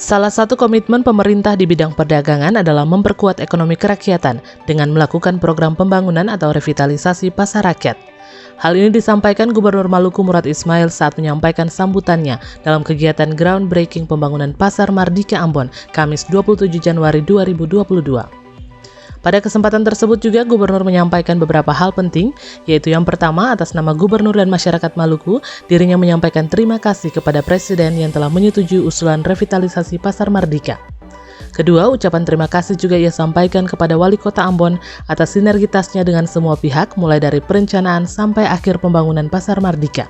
Salah satu komitmen pemerintah di bidang perdagangan adalah memperkuat ekonomi kerakyatan dengan melakukan program pembangunan atau revitalisasi pasar rakyat. Hal ini disampaikan Gubernur Maluku Murad Ismail saat menyampaikan sambutannya dalam kegiatan groundbreaking pembangunan Pasar Mardika Ambon, Kamis 27 Januari 2022. Pada kesempatan tersebut juga Gubernur menyampaikan beberapa hal penting, yaitu yang pertama, atas nama Gubernur dan masyarakat Maluku, dirinya menyampaikan terima kasih kepada Presiden yang telah menyetujui usulan revitalisasi Pasar Mardika. Kedua, ucapan terima kasih juga ia sampaikan kepada Wali Kota Ambon atas sinergitasnya dengan semua pihak, mulai dari perencanaan sampai akhir pembangunan Pasar Mardika.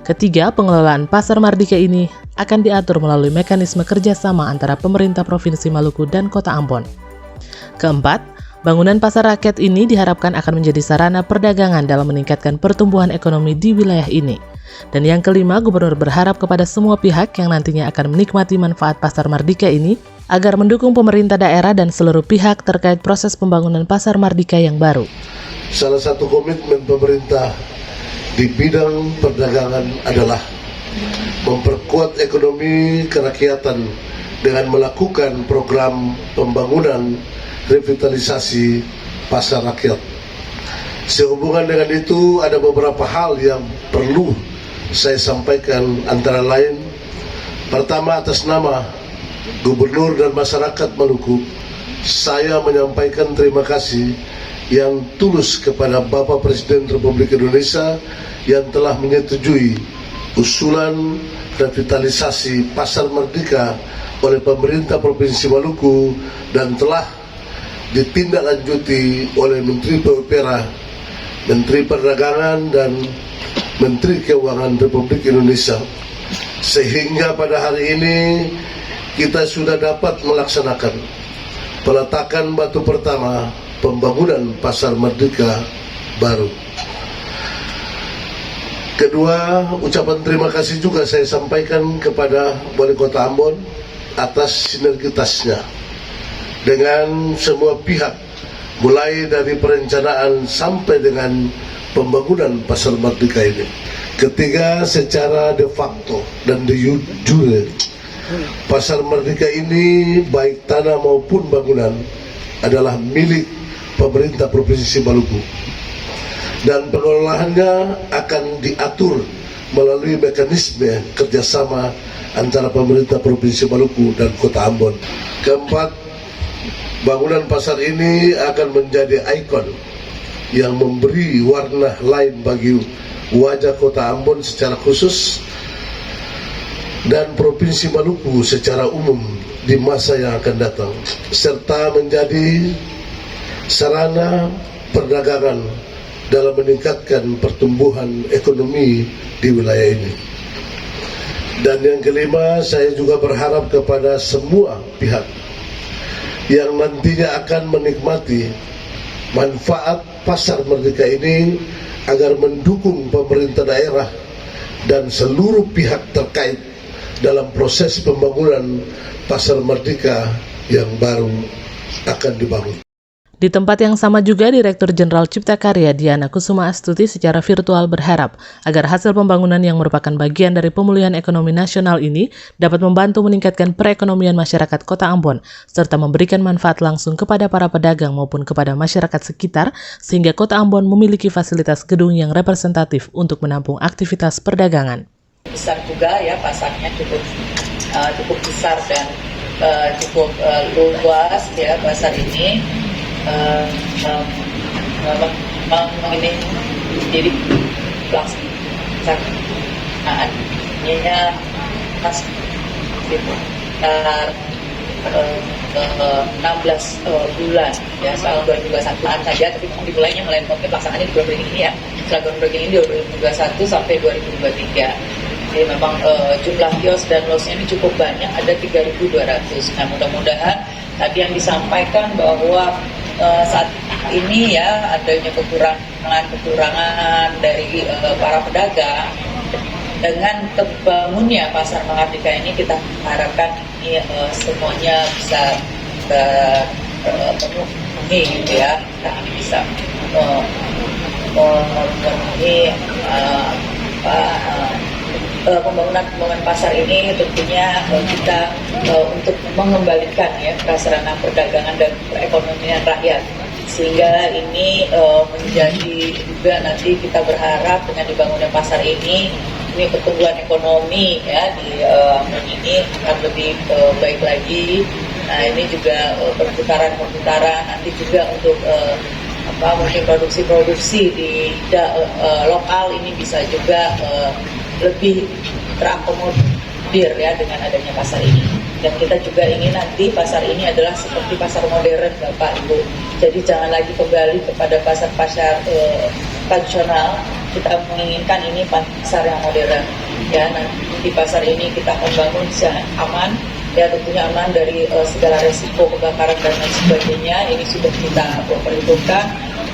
Ketiga, pengelolaan Pasar Mardika ini akan diatur melalui mekanisme kerjasama antara pemerintah Provinsi Maluku dan Kota Ambon. Keempat, bangunan pasar rakyat ini diharapkan akan menjadi sarana perdagangan dalam meningkatkan pertumbuhan ekonomi di wilayah ini. Dan yang kelima, Gubernur berharap kepada semua pihak yang nantinya akan menikmati manfaat Pasar Mardika ini agar mendukung pemerintah daerah dan seluruh pihak terkait proses pembangunan Pasar Mardika yang baru. Salah satu komitmen pemerintah di bidang perdagangan adalah memperkuat ekonomi kerakyatan dengan melakukan program pembangunan revitalisasi pasar rakyat. Sehubungan dengan itu, ada beberapa hal yang perlu saya sampaikan, antara lain, pertama, atas nama Gubernur dan masyarakat Maluku, saya menyampaikan terima kasih yang tulus kepada Bapak Presiden Republik Indonesia yang telah menyetujui usulan revitalisasi Pasar Mardika oleh pemerintah Provinsi Maluku dan telah ditindaklanjuti oleh Menteri PUPR, Menteri Perdagangan dan Menteri Keuangan Republik Indonesia, sehingga pada hari ini kita sudah dapat melaksanakan peletakan batu pertama pembangunan Pasar Mardika baru. Kedua, ucapan terima kasih juga saya sampaikan kepada Wali Kota Ambon atas sinergitasnya dengan semua pihak, mulai dari perencanaan sampai dengan pembangunan Pasar Mardika ini. Ketiga, secara de facto dan de jure, Pasar Mardika ini baik tanah maupun bangunan adalah milik pemerintah Provinsi Maluku dan pengelolaannya akan diatur melalui mekanisme kerjasama antara pemerintah Provinsi Maluku dan Kota Ambon. Keempat, bangunan pasar ini akan menjadi ikon yang memberi warna lain bagi wajah Kota Ambon secara khusus dan Provinsi Maluku secara umum di masa yang akan datang, serta menjadi sarana perdagangan dalam meningkatkan pertumbuhan ekonomi di wilayah ini. Dan yang kelima, saya juga berharap kepada semua pihak yang nantinya akan menikmati manfaat Pasar Mardika ini agar mendukung pemerintah daerah dan seluruh pihak terkait dalam proses pembangunan Pasar Mardika yang baru akan dibangun. Di tempat yang sama juga, Direktur Jenderal Cipta Karya Diana Kusuma Astuti secara virtual berharap agar hasil pembangunan yang merupakan bagian dari pemulihan ekonomi nasional ini dapat membantu meningkatkan perekonomian masyarakat Kota Ambon, serta memberikan manfaat langsung kepada para pedagang maupun kepada masyarakat sekitar, sehingga Kota Ambon memiliki fasilitas gedung yang representatif untuk menampung aktivitas perdagangan. Besar juga ya, pasarnya cukup besar dan cukup luas ya pasar ini. Memang ini jadi pelaksanaannya pas gitu 16 bulan ya, soal 2021-an saja, tapi memang dimulainya mulai pelaksanaannya di groundbreaking ini ya, setelah groundbreaking ini 2021 sampai 2023. Jadi memang jumlah kios dan losnya ini cukup banyak, ada 3.200. Nah, mudah-mudahan tadi yang disampaikan bahwa saat ini ya adanya kekurangan dari para pedagang, dengan terbangunnya Pasar Mardika ini kita harapkan ini semuanya bisa terpenuhi gitu ya, kita bisa memenuhi pembangunan pasar ini tentunya kita untuk mengembalikan ya prasarana perdagangan dan perekonomian rakyat, sehingga ini menjadi juga nanti kita berharap dengan dibangunnya pasar ini pertumbuhan ekonomi ya di Ambon ini akan lebih baik lagi. Nah ini juga perputaran nanti juga untuk mungkin produksi di lokal ini bisa juga lebih terakomodir ya dengan adanya pasar ini. Dan kita juga ingin nanti pasar ini adalah seperti pasar modern Bapak Ibu. Jadi jangan lagi kembali kepada pasar-pasar tradisional. Kita menginginkan ini pasar yang modern. Ya, nanti di pasar ini kita akan bangun secara aman. Ya tentunya aman dari segala resiko kebakaran dan lain sebagainya. Ini sudah kita perhitungkan.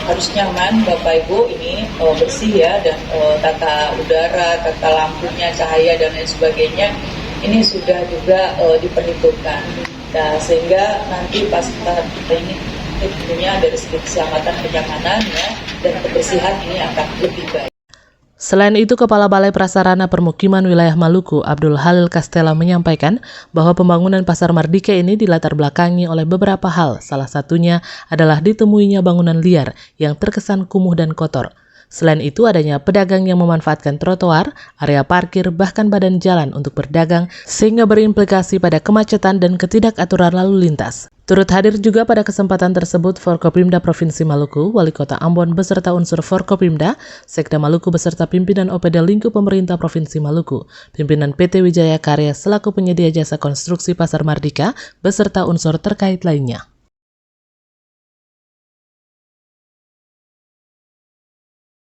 Harus nyaman Bapak Ibu, ini bersih ya, dan tata udara, tata lampunya, cahaya dan lain sebagainya ini sudah juga diperhitungkan. Nah, sehingga nanti pasar ini tentunya dari segi keselamatan, kenyamanan ya, dan kebersihan ini akan lebih baik. Selain itu, Kepala Balai Prasarana Permukiman Wilayah Maluku, Abdul Halil Castella menyampaikan bahwa pembangunan Pasar Mardika ini dilatar belakangi oleh beberapa hal, salah satunya adalah ditemuinya bangunan liar yang terkesan kumuh dan kotor. Selain itu, adanya pedagang yang memanfaatkan trotoar, area parkir, bahkan badan jalan untuk berdagang, sehingga berimplikasi pada kemacetan dan ketidakaturan lalu lintas. Turut hadir juga pada kesempatan tersebut Forkopimda Provinsi Maluku, Wali Kota Ambon beserta unsur Forkopimda, Sekda Maluku beserta pimpinan OPD Lingkup Pemerintah Provinsi Maluku, pimpinan PT Wijaya Karya selaku penyedia jasa konstruksi Pasar Mardika beserta unsur terkait lainnya.